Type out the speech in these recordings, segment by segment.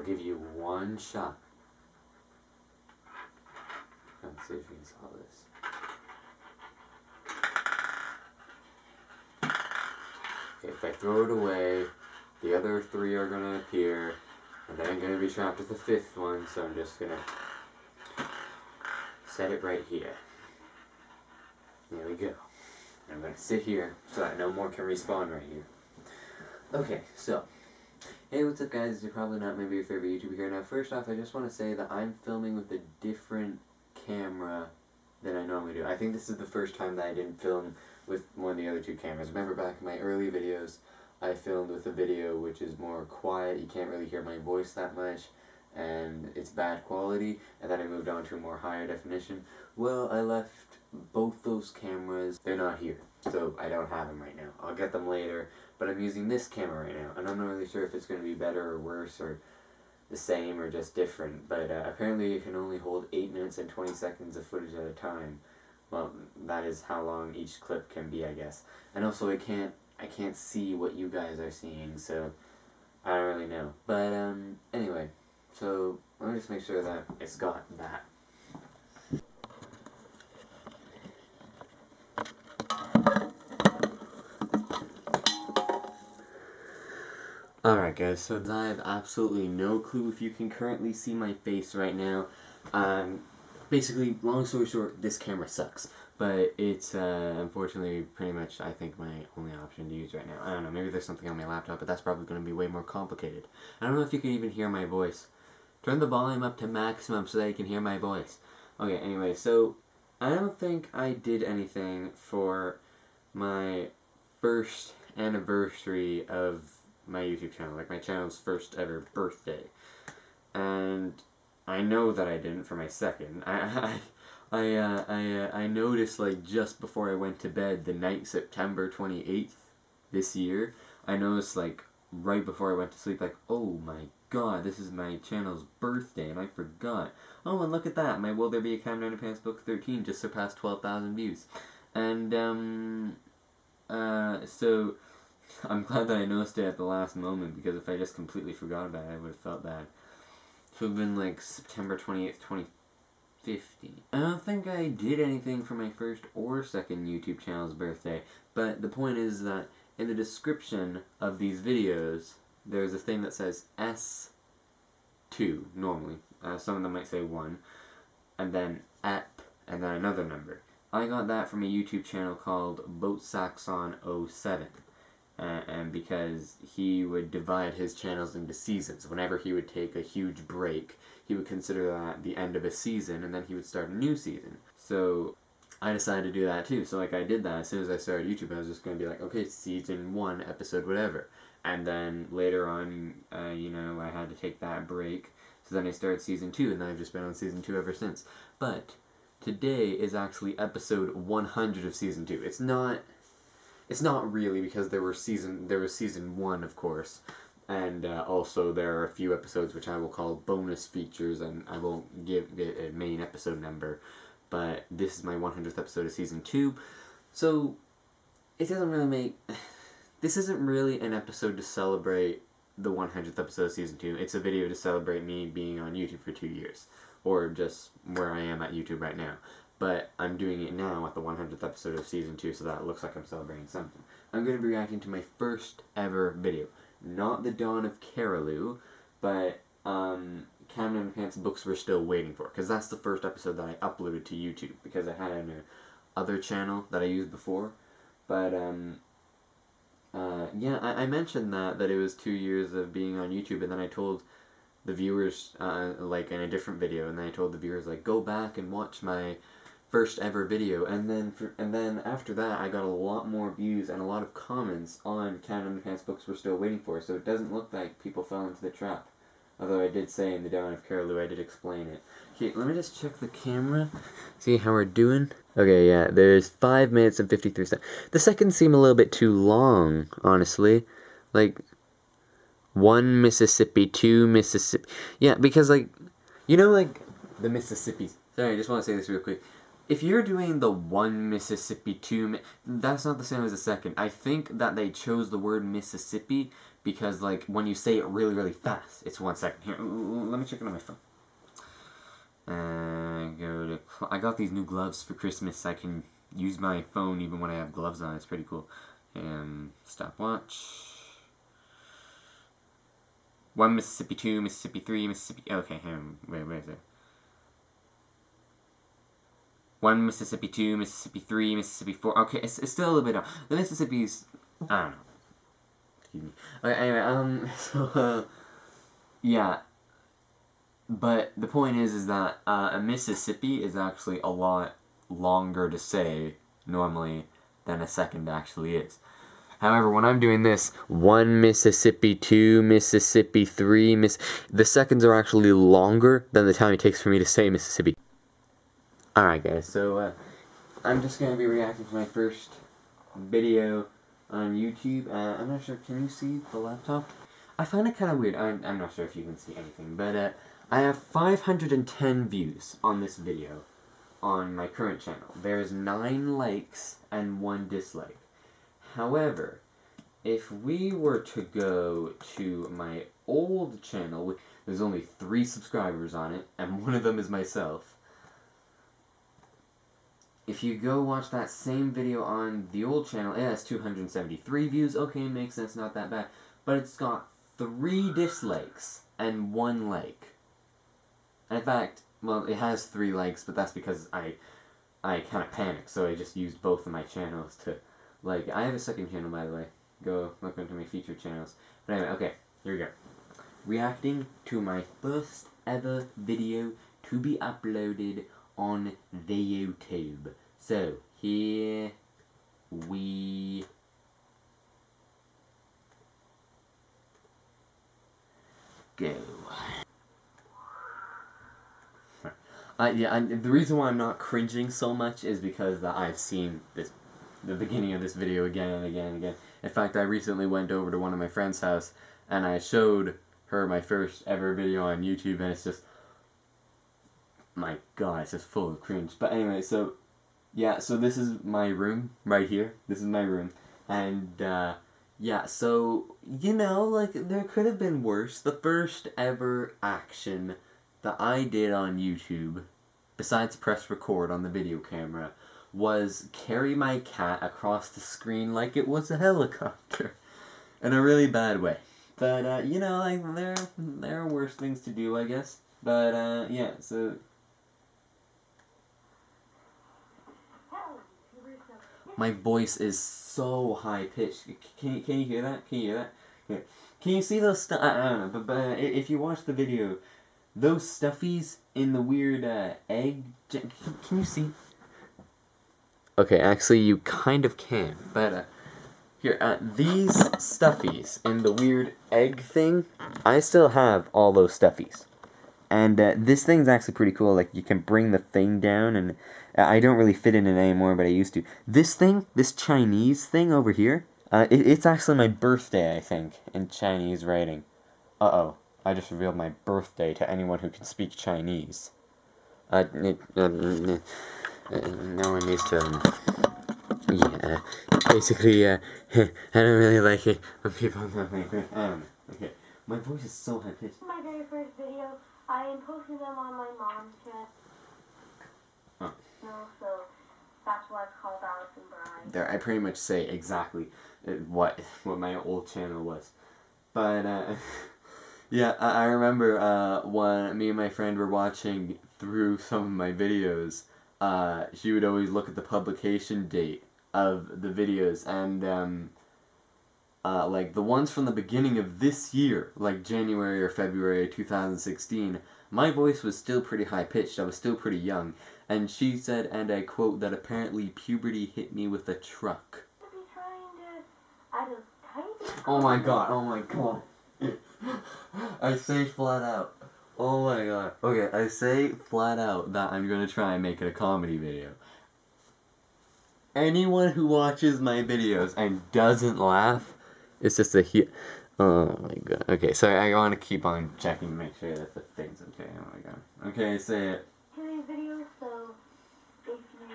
give you one shot. Let's see if you saw this. Okay, if I throw it away, the other 3 are going to appear, and then I'm going to be trapped with the 5th one, so I'm just going to set it right here. There we go. I'm going to sit here so that no more can respawn right here. Okay, so, hey, what's up guys? You're probably not maybe your favorite YouTuber here. Now, first off, I just want to say that I'm filming with a different camera than I normally do. I think this is the first time that I didn't film with one of the other 2 cameras. Remember back in my early videos, I filmed with a video which is more quiet, you can't really hear my voice that much, and it's bad quality, and then I moved on to a more higher definition. Well, I left both those cameras, they're not here, so I don't have them right now. I'll get them later, but I'm using this camera right now, and I'm not really sure if it's going to be better or worse, or the same, or just different, but apparently it can only hold 8 minutes and 20 seconds of footage at a time. Well, that is how long each clip can be, I guess. And also, I can't see what you guys are seeing, so I don't really know. But, anyway, so let me just make sure that it's got that. Alright guys, so I have absolutely no clue if you can currently see my face right now. Basically, long story short, this camera sucks. But it's, unfortunately, pretty much, I think, my only option to use right now. I don't know, maybe there's something on my laptop, but that's probably going to be way more complicated. I don't know if you can even hear my voice. Turn the volume up to maximum so that you can hear my voice. Okay, anyway, so, I don't think I did anything for my first anniversary of my YouTube channel, like my channel's first ever birthday. And I know that I didn't for my second. I noticed, like, just before I went to bed, the night September 28th this year, I noticed, like, right before I went to sleep, like, oh my god, this is my channel's birthday, and I forgot. Oh, and look at that, my Will There Be a Camera in Pants Book 13 just surpassed 12,000 views. And, so, I'm glad that I noticed it at the last moment, because if I just completely forgot about it, I would have felt bad. It would have been, like, September 28th, 2050. I don't think I did anything for my first or second YouTube channel's birthday, but the point is that in the description of these videos, there's a thing that says S2, normally. Some of them might say 1, and then EP, and then another number. I got that from a YouTube channel called BoatSaxon07. And because he would divide his channels into seasons. Whenever he would take a huge break, he would consider that the end of a season, and then he would start a new season. So I decided to do that too. So like I did that. As soon as I started YouTube, I was just going to be like, okay, season 1, episode whatever. And then later on, you know, I had to take that break. So then I started season 2, and then I've just been on season 2 ever since. But today is actually episode 100 of season 2. It's not really, because there was season 1, of course, and also there are a few episodes which I will call bonus features, and I won't give it a main episode number, but this is my 100th episode of season 2, so it doesn't really make, this isn't really an episode to celebrate the 100th episode of season 2, it's a video to celebrate me being on YouTube for 2 years, or just where I am at YouTube right now. But I'm doing it now at the 100th episode of Season 2, so that it looks like I'm celebrating something. I'm going to be reacting to my first ever video. Not the Dawn of Carolou, but Camera in Pants Books We're Still Waiting For. Because that's the first episode that I uploaded to YouTube. Because I had an other channel that I used before. But, yeah, I mentioned that it was 2 years of being on YouTube, and then I told the viewers, like, in a different video, and then I told the viewers, like, go back and watch my first ever video, and then after that I got a lot more views and a lot of comments on Camera in Pants Books We're Still Waiting For, so it doesn't look like people fell into the trap. Although I did say in the Dawn of Carolou, I did explain it. Okay, let me just check the camera, see how we're doing. Okay, yeah, there's 5 minutes and 53 seconds. The seconds seem a little bit too long, honestly. Like, 1 Mississippi, 2 Mississippi. Yeah, because, like, you know, like, the Mississippi. Sorry, I just want to say this real quick. if you're doing the 1 Mississippi, 2, that's not the same as the second. I think that they chose the word Mississippi because, like, when you say it really, really fast, it's 1 second. Here, let me check it on my phone. I got these new gloves for Christmas. I can use my phone even when I have gloves on. It's pretty cool. Stopwatch. 1 Mississippi, 2 Mississippi, 3 Mississippi. Okay, where is it? 1 Mississippi, 2 Mississippi, 3 Mississippi, 4. Okay, it's still a little bit off. The Mississippi's, I don't know. Excuse me. Okay, anyway, so, yeah. But the point is that a Mississippi is actually a lot longer to say normally than a second actually is. However, when I'm doing this, 1 Mississippi, 2 Mississippi, 3 the seconds are actually longer than the time it takes for me to say Mississippi. Alright guys, so I'm just going to be reacting to my first video on YouTube. I'm not sure, can you see the laptop? I find it kind of weird. I'm not sure if you can see anything, but I have 510 views on this video on my current channel. There's 9 likes and 1 dislike. However, if we were to go to my old channel, there's only 3 subscribers on it, and one of them is myself. If you go watch that same video on the old channel, it has 273 views. Okay, makes sense, not that bad. But it's got 3 dislikes and 1 like. In fact, well, it has 3 likes, but that's because I kind of panicked, so I just used both of my channels to, like, I have a second channel, by the way. Go look into my featured channels. But anyway, okay, here we go. Reacting to my first ever video to be uploaded on the YouTube. So, here we go. Yeah, the reason why I'm not cringing so much is because I've seen the beginning of this video again and again and again. In fact, I recently went over to one of my friend's house and I showed her my first ever video on YouTube, and it's just, my god, it's just full of cringe. But anyway, so, yeah, so this is my room right here. This is my room. And, yeah, so, you know, like, there could have been worse. The first ever action that I did on YouTube, besides press record on the video camera, was carry my cat across the screen like it was a helicopter. In a really bad way. But, you know, like, there are worse things to do, I guess. But, yeah, so... My voice is so high-pitched. Can you hear that? Can you hear that? Yeah. Can you see those I don't know, but if you watch the video, those stuffies in the weird, egg... Can you see? Okay, actually, you kind of can, but, here, these stuffies in the weird egg thing, I still have all those stuffies. And this thing's actually pretty cool. Like, you can bring the thing down, and I don't really fit in it anymore, but I used to. This thing, this Chinese thing over here, it's actually my birthday, I think, in Chinese writing. Uh-oh, I just revealed my birthday to anyone who can speak Chinese. No one needs to, yeah, basically, I don't really like it when people don't like it. I don't know. Okay, my voice is so high-pitched. My very first video, I am posting them on my mom's channel. Oh. So that's why it's called Allison Bride. There, I pretty much say exactly what my old channel was. But, yeah, I remember, when me and my friend were watching through some of my videos, she would always look at the publication date of the videos, and, like, the ones from the beginning of this year, like January or February 2016, my voice was still pretty high-pitched, I was still pretty young, and she said, and I quote, that apparently puberty hit me with a truck. Oh my god, oh my god. I say flat out. Oh my god. Okay, I say flat out that I'm gonna try and make it a comedy video. Anyone who watches my videos and doesn't laugh, it's just a oh my god. Okay, sorry, I want to keep on checking to make sure that the thing's okay. Oh my god. Okay, say it. Today's video, so if you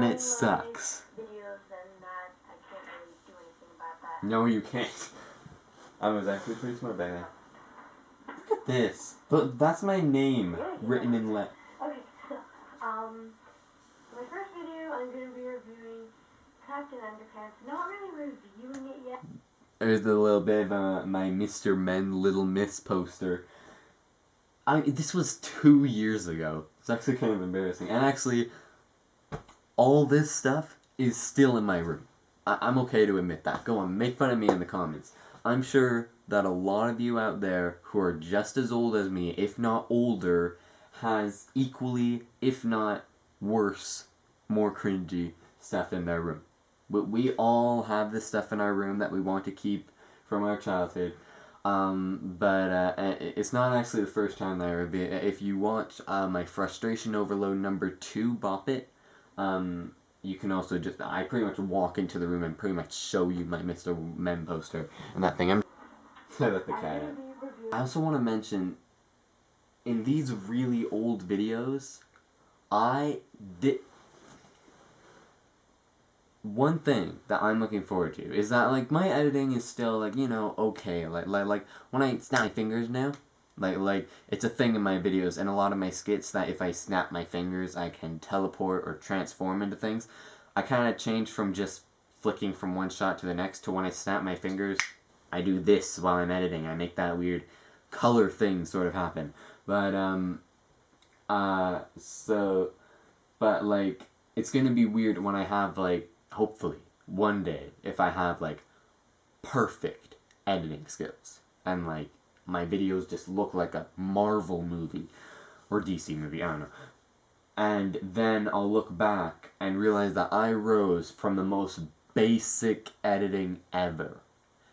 and it my sucks. videos, then that I can't really do anything about that. No, you can't. I was actually pretty smart back then. Look at this. But that's my name written in lead. Okay, so, my first video, I'm going to be reviewing Captain Underpants. Not really reviewing it yet. There's a little bit of my Mr. Men Little Miss poster. This was 2 years ago. It's actually kind of embarrassing. And actually, all this stuff is still in my room. I'm okay to admit that. Go on, make fun of me in the comments. I'm sure that a lot of you out there who are just as old as me, if not older, has equally, if not worse, more cringy stuff in their room. But we all have this stuff in our room that we want to keep from our childhood. But it's not actually the first time that I reviewed it. If you watch my Frustration Overload number 2, Bop It, you can also just, I pretty much walk into the room and pretty much show you my Mr. Men poster and that thing. I let the cat out. I also want to mention, in these really old videos, I did... One thing that I'm looking forward to is that, like, my editing is still, like, you know, okay. Like when I snap my fingers now, like, it's a thing in my videos and a lot of my skits that if I snap my fingers, I can teleport or transform into things. I kind of changed from just flicking from one shot to the next to when I snap my fingers, I do this while I'm editing. I make that weird color thing sort of happen. But, but, like, it's gonna be weird when I have, like, hopefully, one day, if I have, like, perfect editing skills, and, like, my videos just look like a Marvel movie, or DC movie, I don't know, and then I'll look back and realize that I rose from the most basic editing ever.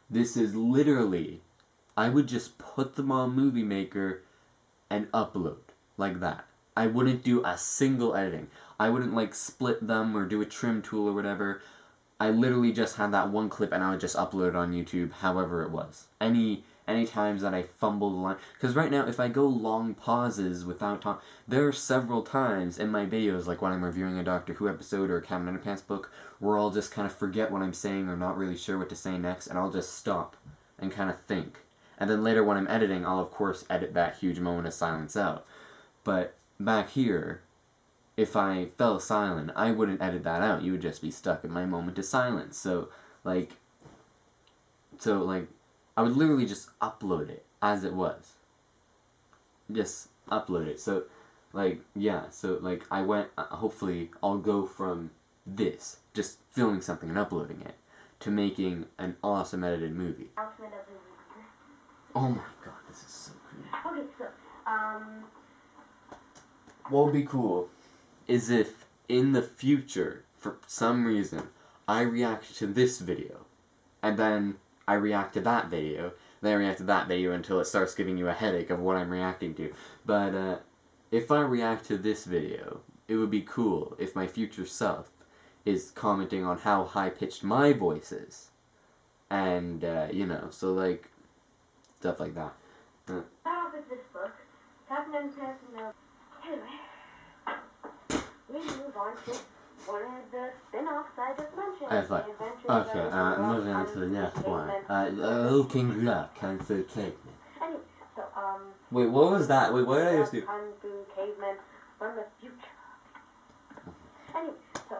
This is literally, I would just put them on Movie Maker and upload, like that. I wouldn't do a single editing. I wouldn't, like, split them or do a trim tool or whatever. I literally just had that one clip and I would just upload it on YouTube, however it was. Any times that I fumble the line. Because right now, if I go long pauses without talk, there are several times in my videos, like when I'm reviewing a Doctor Who episode or a Captain Underpants book, where I'll just kind of forget what I'm saying or not really sure what to say next, and I'll just stop and kind of think. And then later when I'm editing, I'll of course edit that huge moment of silence out. But back here, if I fell silent, I wouldn't edit that out. You would just be stuck in my moment of silence. So, like, I would literally just upload it as it was. Just upload it. So, like, yeah. So, like, I went, hopefully, I'll go from this, just filming something and uploading it, to making an awesome edited movie. Oh my god, this is so cool. Okay, so, what would be cool is if, in the future, for some reason, I react to this video, and then I react to that video, then I react to that video until it starts giving you a headache of what I'm reacting to. But, if I react to this video, it would be cool if my future self is commenting on how high-pitched my voice is. And, you know, so, like, stuff like that. start off with this book, Captain Underpants and the... Anyway, we move on to one of the spin-offs I just mentioned. I thought, okay, moving on to the next one. Looking Luck, Kung Fu Caveman. Anyway, so, Wait, what was that? Wait, what did I just do? Kung Fu Caveman from the future. Anyway, so,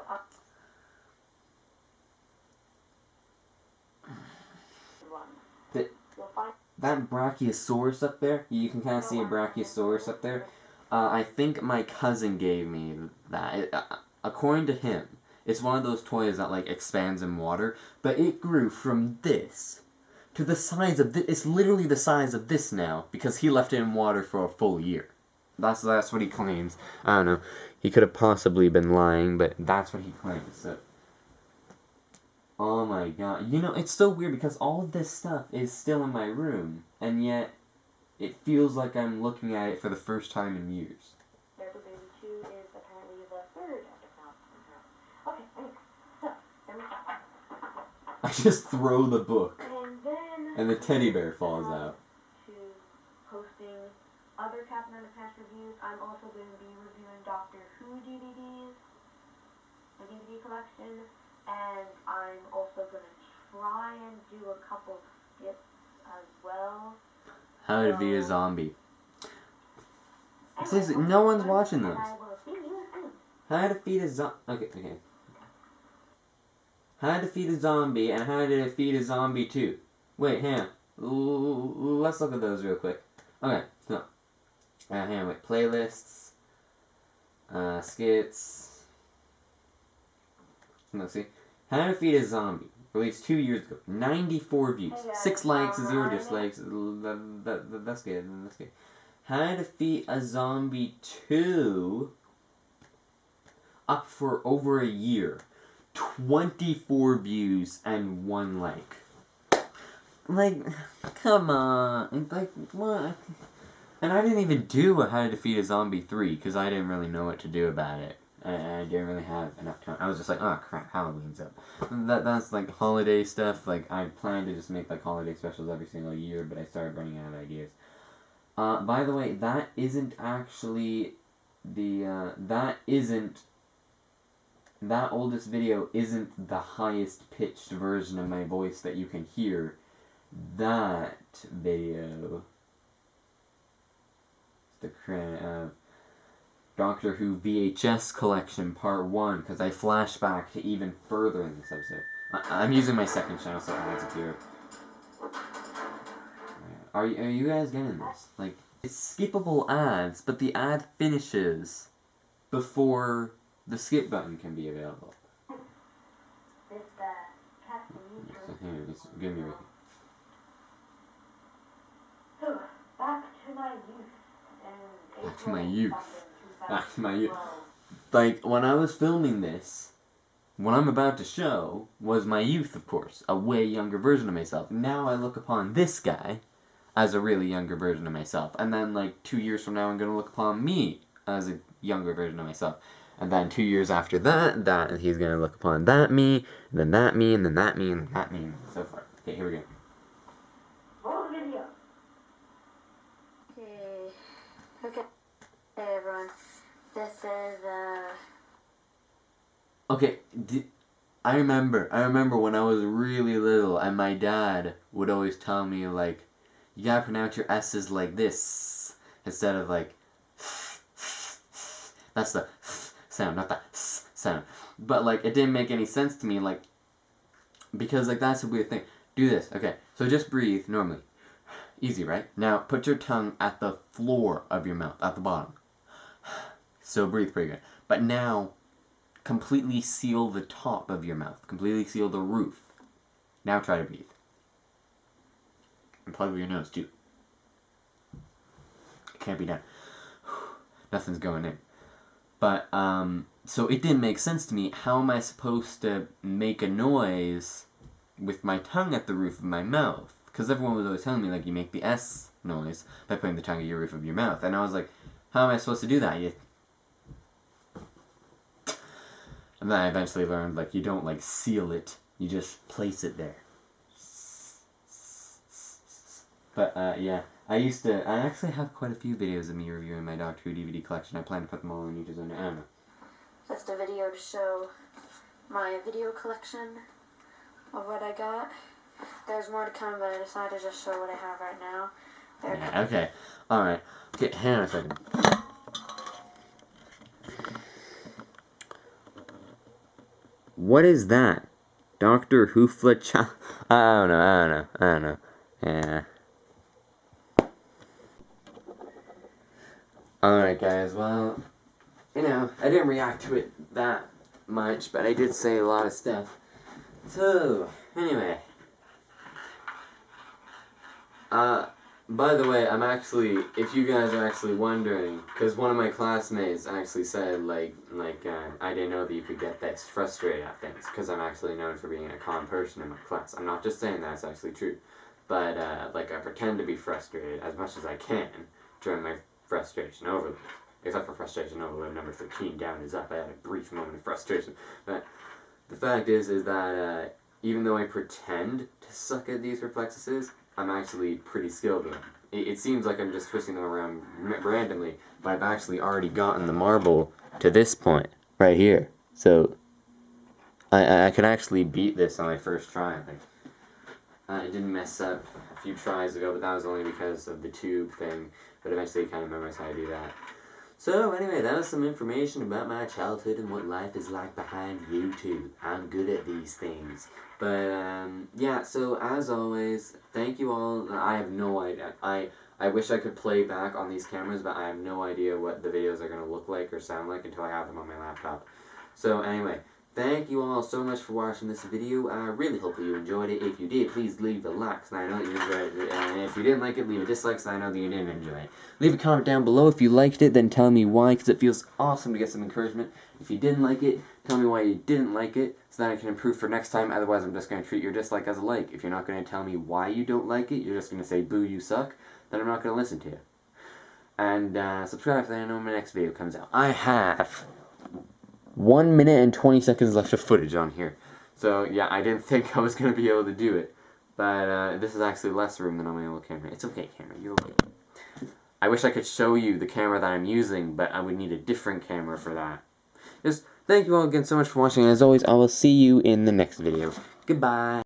you'll find... That Brachiosaurus up there, you can kind of see a Brachiosaurus up there. I think my cousin gave me that. According to him, it's one of those toys that, like, expands in water, but it grew from this to the size of this. It's literally the size of this now, because he left it in water for a full year. That's what he claims. I don't know. He could have possibly been lying, but that's what he claims, so... Oh my god. You know, it's so weird because all of this stuff is still in my room, and yet it feels like I'm looking at it for the first time in years. Baby 2 is apparently the third episode. Okay, anyway, so, there we go. I just throw the book, And then... and the teddy bear falls out. To posting other Captain Underpants reviews, I'm also going to be reviewing Doctor Who DVDs. My DVD collection, and I'm also going to try and do a couple skits as well. How to Be a Zombie. Seriously, no one's watching those. How to Feed a Zombie. Okay. How to Feed a Zombie and How to Defeat a Zombie 2. Wait, hang on. Let's look at those real quick. Okay, so. Hang on, wait. Playlists. Skits. Let's see. How to Feed a Zombie. Released 2 years ago. 94 views. 6 likes, 0 dislikes. That's good. That's good. How to Feed a Zombie 2. Up for over a year. 24 views and 1 like. Like, come on. Like, what? And I didn't even do a How to Defeat a Zombie 3 because I didn't really know what to do about it. I didn't really have enough time. I was just like, oh crap, Halloween's up. That's like holiday stuff. Like, I planned to just make like holiday specials every single year, but I started running out of ideas. By the way, that isn't actually the, that oldest video isn't the highest pitched version of my voice that you can hear. That video, the Doctor Who VHS collection part 1, because I flash back to even further in this episode. I'm using my second channel so ads appear. Are you guys getting this? Like, it's skippable ads, but the ad finishes before the skip button can be available. So here, give me Back to my youth. Back to my youth. Back to my youth. Like, when I was filming this, what I'm about to show was my youth, of course. A way younger version of myself. Now I look upon this guy as a really younger version of myself. And then, like, 2 years from now, I'm going to look upon me as a younger version of myself. And then 2 years after that, he's going to look upon that me, and then that me, and then that me, and that me, and so forth. Okay, here we go. Roll the video. Okay, hey everyone. This is, Okay, I remember when I was really little, and my dad would always tell me, like, you gotta pronounce your S's like this, instead of, like, that's the sound, not the sound. But, like, it didn't make any sense to me, like, because, like, that's a weird thing. Do this, okay, so just breathe normally. Easy, right? Now, put your tongue at the floor of your mouth, at the bottom. So breathe pretty good. But now, completely seal the top of your mouth. Completely seal the roof. Now try to breathe. And plug with your nose, too. It can't be done. Nothing's going in. But, so it didn't make sense to me. How am I supposed to make a noise with my tongue at the roof of my mouth? Because everyone was always telling me, like, you make the S noise by putting the tongue at your roof of your mouth. And I was like, how am I supposed to do that? And then I eventually learned, like, you don't, like, seal it. You just place it there. But, yeah. I actually have quite a few videos of me reviewing my Doctor Who DVD collection. I plan to put them all in each zone. I don't know. just a video to show my video collection of what I got. There's more to come, but I decided to just show what I have right now. Yeah, okay. Alright. Okay, hang on a second. What is that? Dr. Hoofla I don't know. Yeah. Alright guys, well, you know, I didn't react to it that much, but I did say a lot of stuff. So, anyway. By the way, I'm actually, if you guys are actually wondering, because one of my classmates actually said, I didn't know that you could get this frustrated at things, because I'm actually known for being a calm person in my class. I'm not just saying that, it's actually true. But, I pretend to be frustrated as much as I can during my frustration overload. Except for frustration overload number 13, down is up. I had a brief moment of frustration. But the fact is that, even though I pretend to suck at these reflexes, I'm actually pretty skilled with them. It seems like I'm just twisting them around randomly, but I've actually already gotten the marble to this point, right here. So, I could actually beat this on my first try, I think. I didn't mess up a few tries ago, but that was only because of the tube thing. But eventually I kind of memorized how to do that. So anyway, that was some information about my childhood and what life is like behind YouTube. I'm good at these things. But yeah, so as always, thank you all. I have no idea. I wish I could play back on these cameras, but I have no idea what the videos are going to look like or sound like until I have them on my laptop. So anyway, thank you all so much for watching this video. I really hope that you enjoyed it. If you did, please leave a like so I know that you enjoyed it. And if you didn't like it, leave a dislike so I know that you didn't enjoy it. Leave a comment down below if you liked it, then tell me why, because it feels awesome to get some encouragement. If you didn't like it, tell me why you didn't like it, so that I can improve for next time. Otherwise, I'm just going to treat your dislike as a like. If you're not going to tell me why you don't like it, you're just going to say, boo, you suck, then I'm not going to listen to you. And subscribe so that I know when my next video comes out. I have 1 minute and 20 seconds left of footage on here. So, yeah, I didn't think I was going to be able to do it. But this is actually less room than on my old camera. It's okay, camera. You're okay. I wish I could show you the camera that I'm using, but I would need a different camera for that. Just thank you all again so much for watching, and as always, I will see you in the next video. Goodbye.